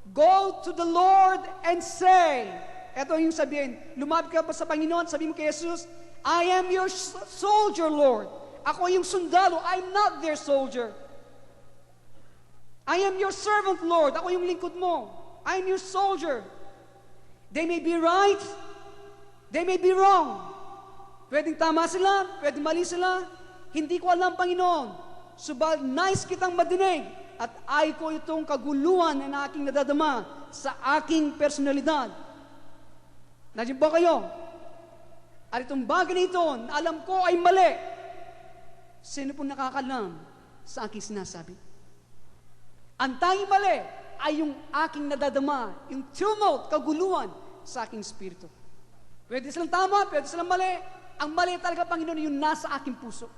Go to the Lord and say, eto yung sabihin, lumapit ka pa sa Panginoon, sabihin mo kay Jesus, I am your soldier, Lord. Ako yung sundalo, I'm not their soldier. I am your servant, Lord. Ako yung lingkod mo. I am your soldier. They may be right, they may be wrong. Pwedeng tama sila, pwedeng mali sila. Hindi ko alam, Panginoon. Subalit nice kitang madinig at ay ko itong kaguluhan na aking nadadama sa aking personalidad. Nandiyan ba kayo? At itong bagay na ito, na alam ko ay mali. Sino pong nakakalam sa aking sinasabi? Ang tanging mali ay yung aking nadadama, yung tumult, kaguluhan sa aking spirito. Pwede silang tama, pwede silang mali. Ang mali talaga, Panginoon, yung nasa aking puso.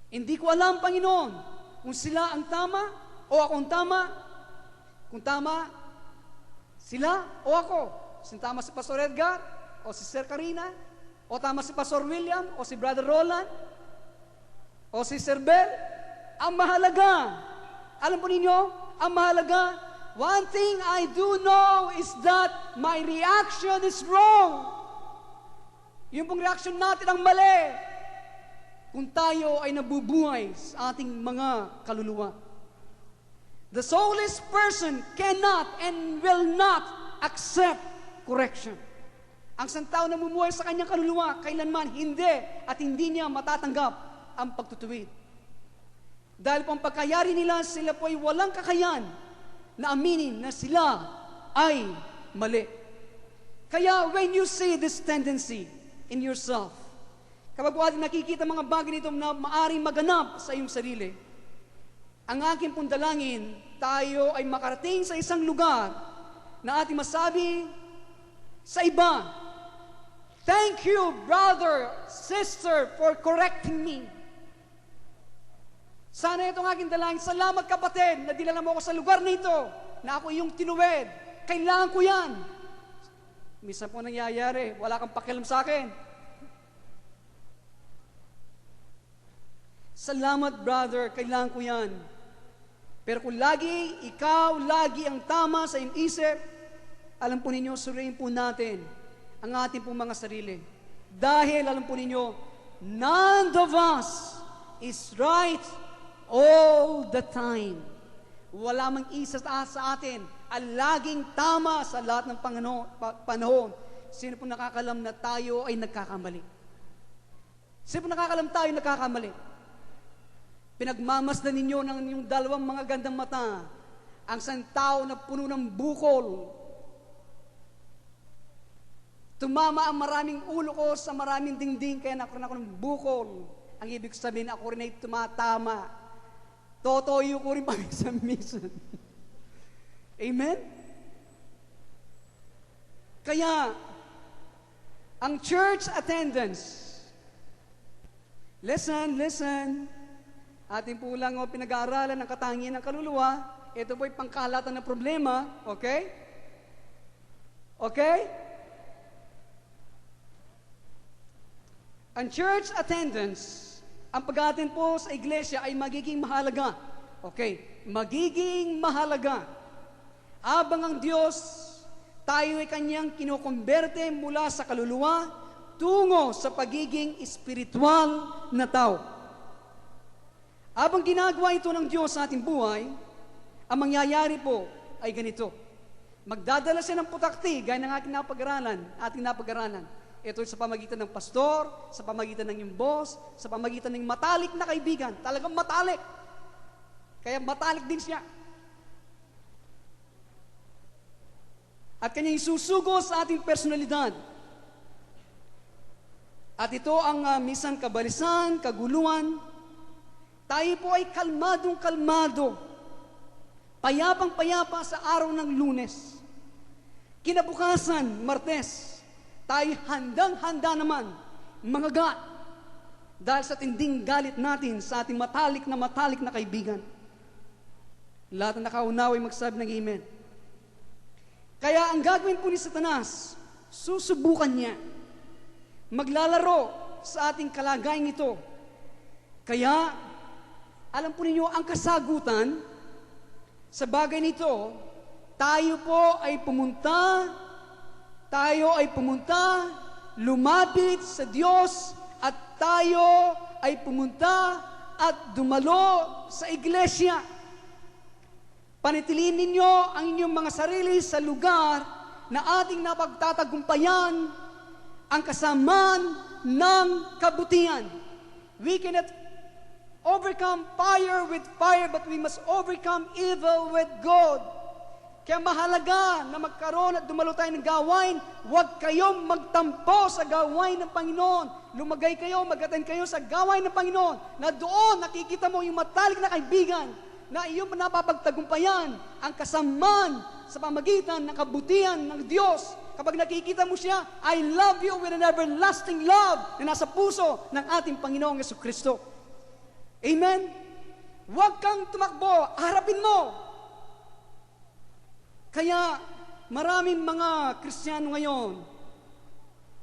Hindi ko alam, Panginoon, kung sila ang tama o ako ang tama. Kung tama, sila o ako. Kung tama si Pastor Edgar o si Sir Karina, o tama si Pastor William o si Brother Roland o si Sir Bel. Ang mahalaga, alam po ninyo, ang mahalaga, one thing I do know is that my reaction is wrong. Yung pong reaction natin ang mali kung tayo ay nabubuhay sa ating mga kaluluwa. The soulless person cannot and will not accept correction. Ang isang tao na namumuhay sa kanyang kaluluwa, kailanman hindi at hindi niya matatanggap ang pagtutuwid. Dahil po ang pagkayari nila, sila po ay walang kakayan na aminin na sila ay mali. Kaya when you see this tendency in yourself, kapag po ating nakikita mga bagay nito na maaring maganap sa iyong sarili, ang aking pong dalangin, tayo ay makarating sa isang lugar na ating masabi sa iba, thank you, brother, sister, for correcting me. Sana itong aking dalangin, salamat kapatid na dinala mo ako sa lugar na ito, na ako yung tinuwid. Kailangan ko yan. Minsan po nangyayari, wala kang pakialam sa akin. Salamat, brother, kailangan ko yan. Pero kung lagi, ikaw, lagi ang tama sa iyong isip, alam po ninyo, suriin po natin ang ating pong mga sarili. Dahil, alam po ninyo, none of us is right all the time. Wala mang isa sa atin ang laging tama sa lahat ng panahon. Sino po nakakalam na tayo ay nagkakamali? Sino po nakakalam tayo ay nagkakamali? Pinagmamasdan ninyo ng inyong dalawang mga gandang mata ang isang tao na puno ng bukol. Tumama ang maraming ulo ko sa maraming dingding, kaya nakaroon ako ng bukol. Ang ibig sabihin, ako rin ay tumatama. Totoyo ko rin paminsan-minsan. Amen? Kaya, ang church attendance, listen, ating po lang pinag-aaralan ng katangian ng kaluluwa. Ito po'y pangkahalatan ng problema, okay? Okay? Ang church attendance, ang pag-attend po sa iglesia ay magiging mahalaga. Okay, magiging mahalaga. Abang ang Diyos, tayo ay Kanyang kinukumberte mula sa kaluluwa tungo sa pagiging espiritual na tao. Abang ginagawa ito ng Diyos sa ating buhay, ang mangyayari po ay ganito. Magdadala siya ng putakti, gaya ng ating napag-aralan. Ito sa pamagitan ng pastor, sa pamagitan ng iyong boss, sa pamagitan ng matalik na kaibigan. Talagang matalik. Kaya matalik din siya. At kanyang isusugo sa ating personalidad. At ito ang minsan kabalisan, kaguluhan. Tayo po ay kalmadong-kalmado. Payapang-payapa sa araw ng Lunes. Kinabukasan, Martes, tayo handang-handa naman mangagat dahil sa tinding galit natin sa ating matalik na kaibigan. Lahat na nakaunaw ay magsabi ng amen. Kaya ang gagawin po ni Satanas, susubukan niya. Maglalaro sa ating kalagayang ito. Kaya, alam po ninyo, ang kasagutan sa bagay nito, tayo ay pumunta, lumapit sa Diyos, at tayo ay pumunta at dumalo sa iglesia. Panitilin ninyo ang inyong mga sarili sa lugar na ating napagtatagumpayan ang kasamaan ng kabutihan. We cannot overcome fire with fire, but we must overcome evil with good. Kaya mahalaga na magkaroon at dumalo tayo ng gawain. Huwag kayong magtampo sa gawain ng Panginoon. Lumagay kayo, mag-attend kayo sa gawain ng Panginoon. Na doon nakikita mo yung matalik na kaibigan na iyong napapagtagumpayan ang kasamaan sa pamagitan ng kabutihan ng Diyos. Kapag nakikita mo siya, I love you with an everlasting love na nasa puso ng ating Panginoong Jesucristo. Amen? Huwag kang tumakbo, harapin mo. Kaya maraming mga Kristiyano ngayon,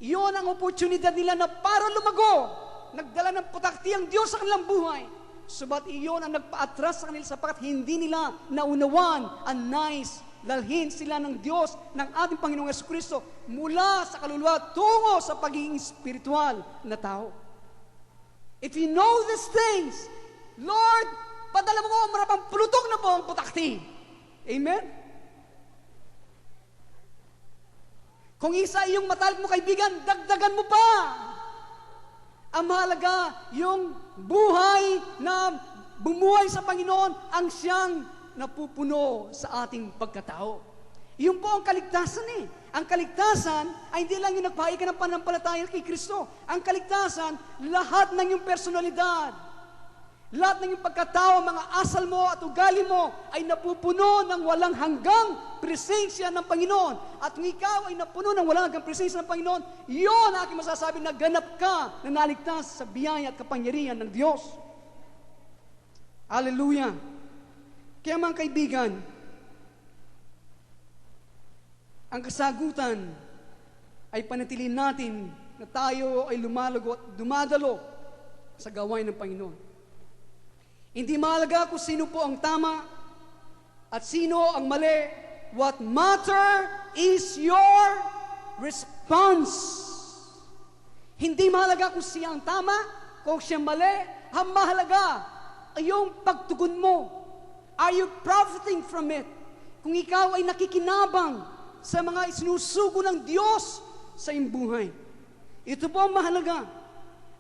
iyon ang oportunidad nila na para lumago. Nagdala ng putakti ang Diyos sa kanilang buhay. Subat iyon ang nagpa-atras sa kanila sapagkat hindi nila naunawan ang nais. Dalhin sila ng Diyos, ng ating Panginoong Jesucristo mula sa kaluluwa tungo sa pagiging spiritual na tao. If you know these things, Lord, padala mo marapang pulutok na po ang putakti. Amen? Kung isa yung matalik mo kaibigan, dagdagan mo pa. Ang mahalaga, yung buhay na bumuhay sa Panginoon, ang siyang napupuno sa ating pagkatao. Yun po ang kaligtasan eh. Ang kaligtasan ay hindi lang yung nagpahay ka ng pananampalataya kay Kristo. Ang kaligtasan, lahat ng yung personalidad, lahat ng iyong pagkatao, mga asal mo at ugali mo ay napupuno ng walang hanggang presensya ng Panginoon. At kung ikaw ay napuno ng walang hanggang presensya ng Panginoon, yun ang aking masasabi na ganap ka na naligtas sa biyaya at kapangyarihan ng Diyos. Hallelujah! Kaya mga kaibigan, ang kasagutan ay panatilin natin na tayo ay lumalago at dumadalo sa gawain ng Panginoon. Hindi mahalaga kung sino po ang tama at sino ang mali. What matter is your response. Hindi mahalaga kung siya ang tama, kung siya mali. Ang mahalaga ay yung pagtugon mo. Are you profiting from it? Kung ikaw ay nakikinabang sa mga isinusugo ng Diyos sa iyong buhay. Ito po ang mahalaga.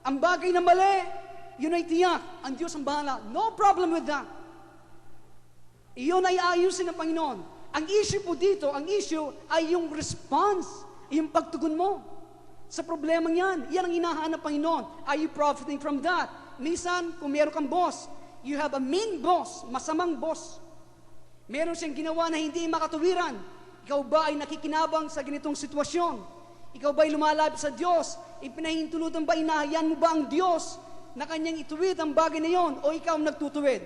Ang bagay na mali, yun ay tiyak. Ang Diyos ang bahala. No problem with that. Iyon ay ayusin ng Panginoon. Ang issue po dito, ang issue ay yung response, yung pagtugon mo sa problemang yan. Yan ang hinahanap ng Panginoon. Are you profiting from that? Minsan, kung meron kang boss, you have a mean boss, masamang boss. Meron siyang ginawa na hindi makatuwiran. Ikaw ba ay nakikinabang sa ganitong sitwasyon? Ikaw ba ay lumalapit sa Diyos? Ipinahintulutan ba, inahayan mo ba ang Diyos na kanyang ituwid ang bagay na yon? O ikaw ang nagtutuwid?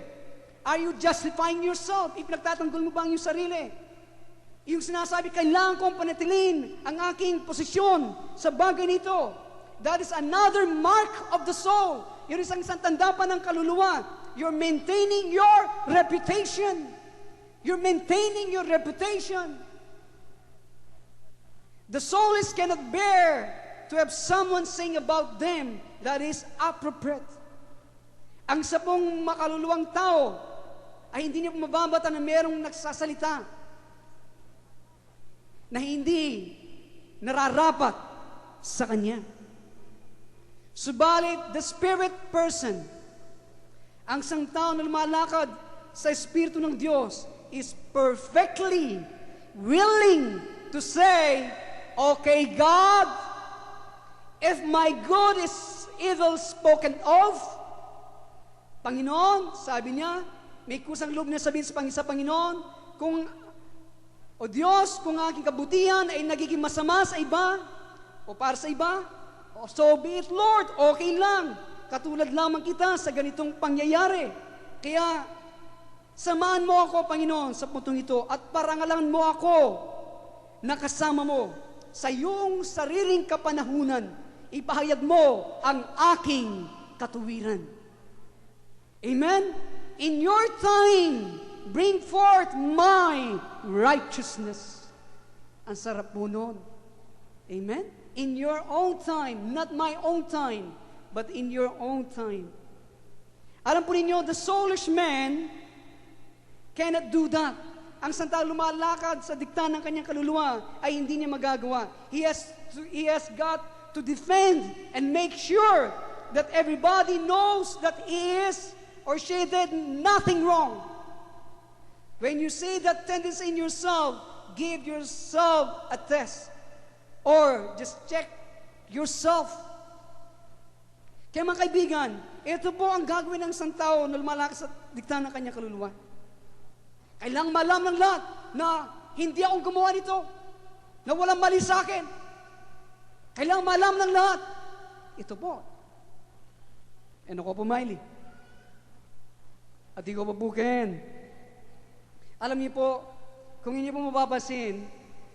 Are you justifying yourself? Ipinagtatanggol mo ba ang iyong sarili? Yung sinasabi, kailangan kong panatilin ang aking posisyon sa bagay nito. That is another mark of the soul. Yun isang tanda pa ng kaluluwa. You're maintaining your reputation. You're maintaining your reputation. The soulists cannot bear to have someone saying about them that is appropriate. Ang sapong makaluluwang tao ay hindi niya mababata na merong nagsasalita na hindi nararapat sa kanya. Subalit, the spirit person, ang isang tao na lumalakad sa Espiritu ng Diyos, is perfectly willing to say, okay, God, if my good is evil spoken of, Panginoon, sabi niya, may kusang loob niya sabihin sa Panginoon, kung o Diyos, kung aking kabutihan ay nagiging masama sa iba, o para sa iba, o so be it, Lord, okay lang. Katulad lamang kita sa ganitong pangyayari. Kaya, samahan mo ako, Panginoon, sa puntong ito, at parangalan mo ako na kasama mo sa iyong sariling kapanahunan. Ipahayag mo ang aking katuwiran. Amen? In your time, bring forth my righteousness. Ang sarap po nun. Amen? In your own time, not my own time, but in your own time. Alam po ninyo, the soulish man cannot do that. Ang santa lumalakad sa dikta ng kanyang kaluluwa ay hindi niya magagawa. He has got to defend and make sure that everybody knows that he is or she did nothing wrong. When you see that tendency in yourself, give yourself a test. Or just check yourself. Kaya mga kaibigan, ito po ang gagawin ng isang tao na lumalaki sa dikta ng kanyang kaluluwa. Kailangang malam ng lahat na hindi akong gumawa nito, na walang mali sa akin. Kailangang malam ng lahat. Ito po. Ako po, Miley. At di ko pabukin. Alam niyo po, kung hindi po mapapansin,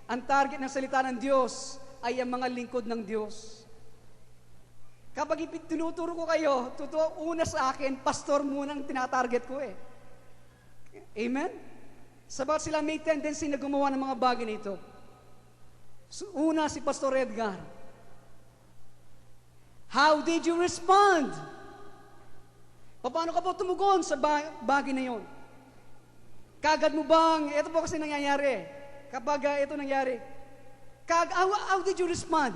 ang target ng salita ng Diyos ay ang mga lingkod ng Diyos. Kapag tinuturo ko kayo, totoo, una sa akin, pastor muna ang tinatarget ko eh. Amen? Sabat sila may tendency na gumawa ng mga bagay nito. So, una si Pastor Edgar. How did you respond? Paano ka po tumugon sa bagay na yon? Kagad mo bang, ito po kasi nangyayari, kapag ito nangyari, how did you respond?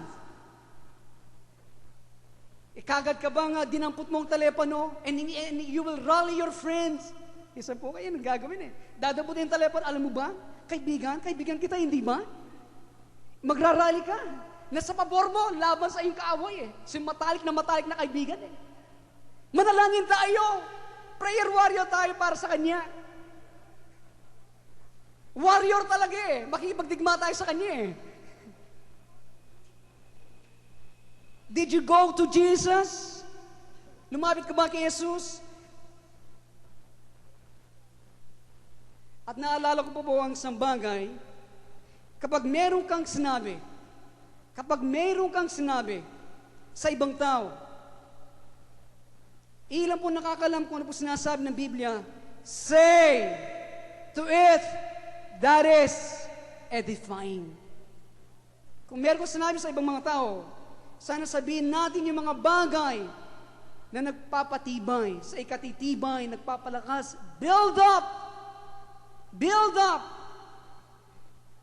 Kagad ka bang dinampot mong telepono and you will rally your friends? Isa po kayo, gagawin eh. Dadabutin yung telepono, alam mo ba? Kaibigan kita, hindi ba? Magrarally ka. Nasa pabor mo, laban sa iyong kaaway eh. Si matalik na kaibigan eh. Manalangin tayo. Prayer warrior tayo para sa Kanya. Warrior talaga eh. Makikipagdigma tayo sa Kanya eh. Did you go to Jesus? Lumapit ka ba kay Jesus? At naalala ko po ang isang bagay, kapag meron kang sinabi sa ibang tao, ilan po nakakalam kung ano po sinasabi ng Biblia, say to it that is edifying. Kung meron ko sinabi sa ibang mga tao, sana sabihin natin yung mga bagay na nagpapatibay, sa ikatitibay, nagpapalakas. Build up! Build up!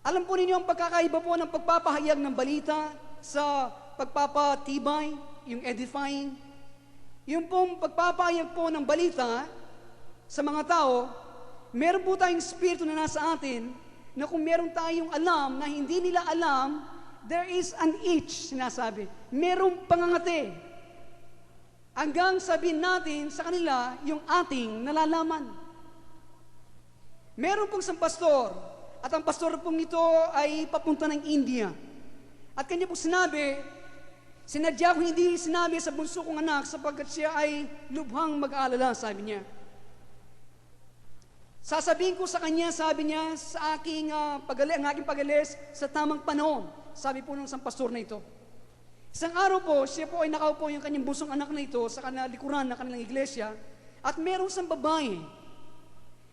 Alam po ninyo ang pagkakaiba po ng pagpapahayag ng balita sa pagpapatibay, yung edifying. Yung pong pagpapahayag po ng balita sa mga tao, meron po tayong spirito na nasa atin na kung meron tayong alam na hindi nila alam, there is an itch, sinasabi. Merong pangangati. Hanggang sabihin natin sa kanila yung ating nalalaman. Meron pong isang pastor, at ang pastor pong ito ay papunta ng India. At kanya pong sinabi, sinadya ko hindi sinabi sa bunso kong anak sapagkat siya ay lubhang mag-aalala, sabi niya. Sasabihin ko sa kanya, sabi niya, sa aking ang aking pagalis sa tamang panahon. Sabi po ng isang pastor na ito. Isang araw po, siya po ay nakaupo yung kanyang bunsong anak na ito sa likuran ng kanilang iglesia at merong isang babae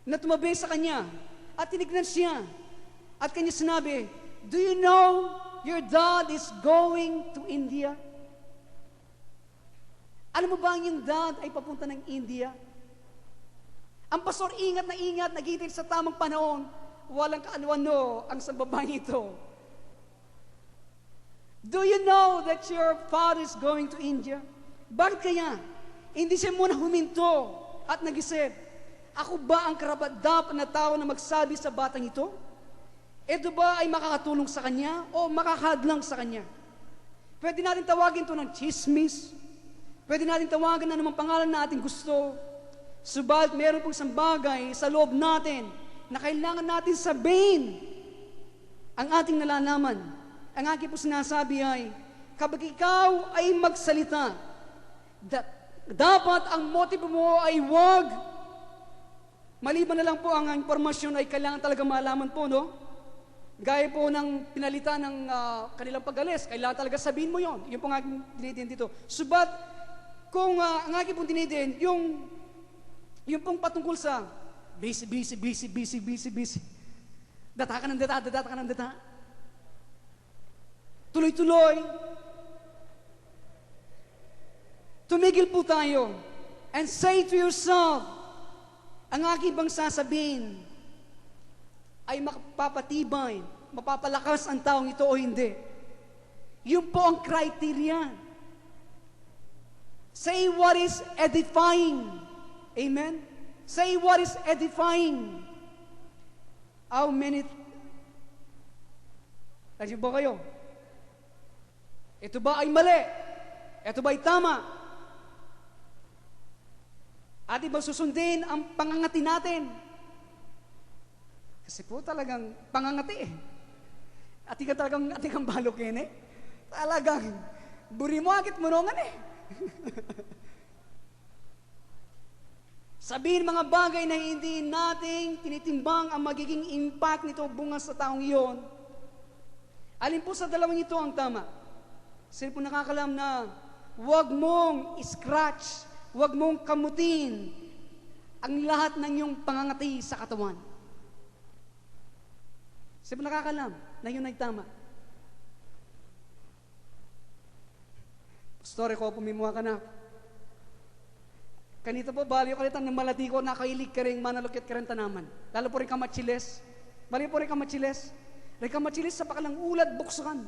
na tumabi sa kanya at tinignan siya at kanya sinabi, "Do you know your dad is going to India?" Alam mo ba ang iyong dad ay papunta ng India? Ang pastor ingat, nagitin sa tamang panahon, walang kaano-ano ang sa babae ito. Do you know that your father is going to India? Bakit kaya? Hindi siya muna huminto at nag-isip, ako ba ang karapat-dapat na tao na magsabi sa batang ito? Ito ba ay makakatulong sa kanya o makakadlang sa kanya? Pwede natin tawagin ito ng chismis. Pwede natin tawagan na namang pangalan na ating gusto. Subalit meron pong isang bagay sa loob natin na kailangan natin sabihin ang ating nalalaman. Ang aking po sinasabi ay, kapag ikaw ay magsalita, dapat ang motibo mo ay wag. Maliban na lang po ang impormasyon ay kailangan talaga malaman po, no? Gaya po ng pinalitan ng kanilang pag-alis, kailangan talaga sabihin mo yon. Yun po ang aking dinidin dito. Subat, kung ang aking pong dinidin, yung pong patungkol sa busy. Data ka ng data. Tuloy-tuloy. Tumigil po tayo and say to yourself, ang aking bang sasabihin ay makapapatibay, mapapalakas ang taong ito o hindi. Yun po ang criteria. Say what is edifying. Amen? Say what is edifying. How many... Nandiyan ba kayo? Ito ba ay mali? Ito ba ay tama? Atin ba susundin ang pangangati natin? Kasi po talagang pangangati eh. Ating kang balokin eh. Talagang buri mo akit munongan eh. Sabihin mga bagay na hindi nating tinitimbang ang magiging impact nito bunga sa taong iyon. Alin po sa dalawang ito ang tama? Sino po nakakalam na huwag mong scratch, huwag mong kamutin ang lahat ng iyong pangangati sa katawan. Sino po nakakalam na yun ay tama? Pastor, ko pumimuha ka na. Kanito po, bali ko kalitan ng malati ko, nakailig ka rin, manalukit ka rin tanaman. Lalo po rin kamachiles. Bali po rin kamachiles. Rin kamachiles sa pakalang ulad buksakan.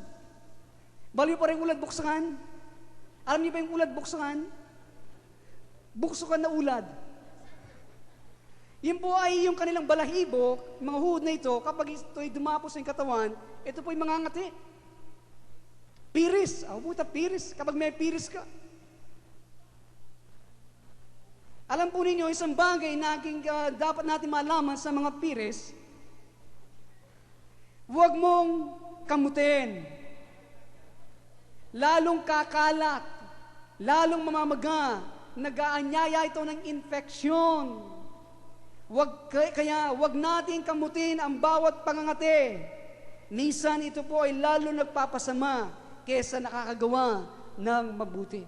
Bali po rin ulad buksakan. Alam niyo ba yung ulad buksakan? Buksakan na ulad. Yun po ay yung kanilang balahibo, mga huhod na ito, kapag ito'y dumapos sa katawan, ito po ay mangangati. Piris. Piris. Kapag may piris ka. Alam po ninyo, isang bagay na dapat natin malaman sa mga piris, huwag mong kamutin. Lalong kakalat, lalong mamamaga, nag-aanyaya ito ng infeksyon. Wag natin kamutin ang bawat pangangati. Minsan ito po ay lalo nagpapasama kesa nakakagawa ng mabuti.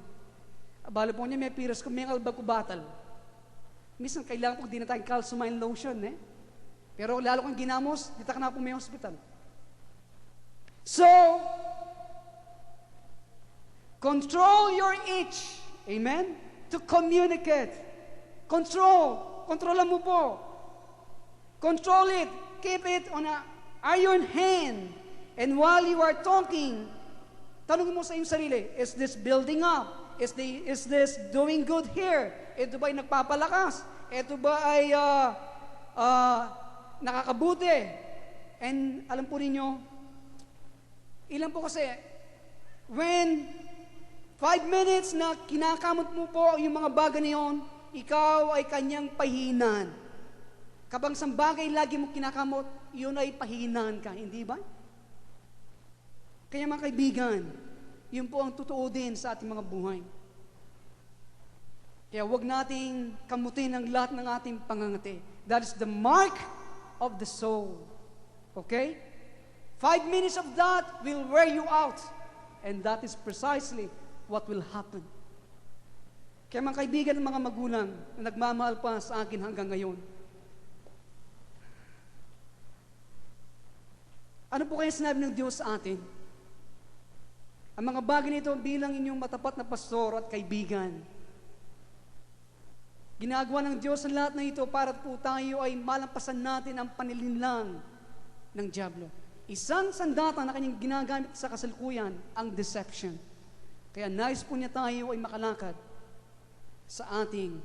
Abalo po niya, may piras ko, may albakubatal. Minsan kailangan po din na tayong calcimine lotion, eh. Pero lalo kang ginamos, dito ka na po may hospital. So, control your itch. Amen? To communicate. Kontrolan mo po. Control it. Keep it on a iron hand. And while you are talking, tanongin mo sa iyong sarili, is this building up? Is this doing good here? Ito ba ay nagpapalakas? Ito ba ay nakakabuti? And alam po ninyo, ilan po kasi, when 5 minutes na kinakamot mo po yung mga bagay na yun, ikaw ay kanyang pahinan. Kapag sa bagay lagi mo kinakamot, yun ay pahinan ka, hindi ba? Kaya mga kaibigan, yun po ang totoo din sa ating mga buhay. Kaya huwag nating kamutin ang lahat ng ating pangangati. That is the mark of the soul. Okay? 5 minutes of that will wear you out. And that is precisely what will happen. Kaya mga kaibigan ng mga magulang na nagmamahal pa sa akin hanggang ngayon, ano po kaya sinabi ng Diyos sa atin? Ang mga bagay nito bilang inyong matapat na pastor at kaibigan. Ginagawa ng Diyos ang lahat na ito para po tayo ay malampasan natin ang panilinlang ng dyablo. Isang sandata na kanyang ginagamit sa kasalukuyan, ang deception. Kaya nais po niya tayo ay makalakad sa ating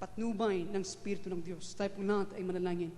patnubay ng Espiritu ng Diyos. Tayo po lahat ay manalangin.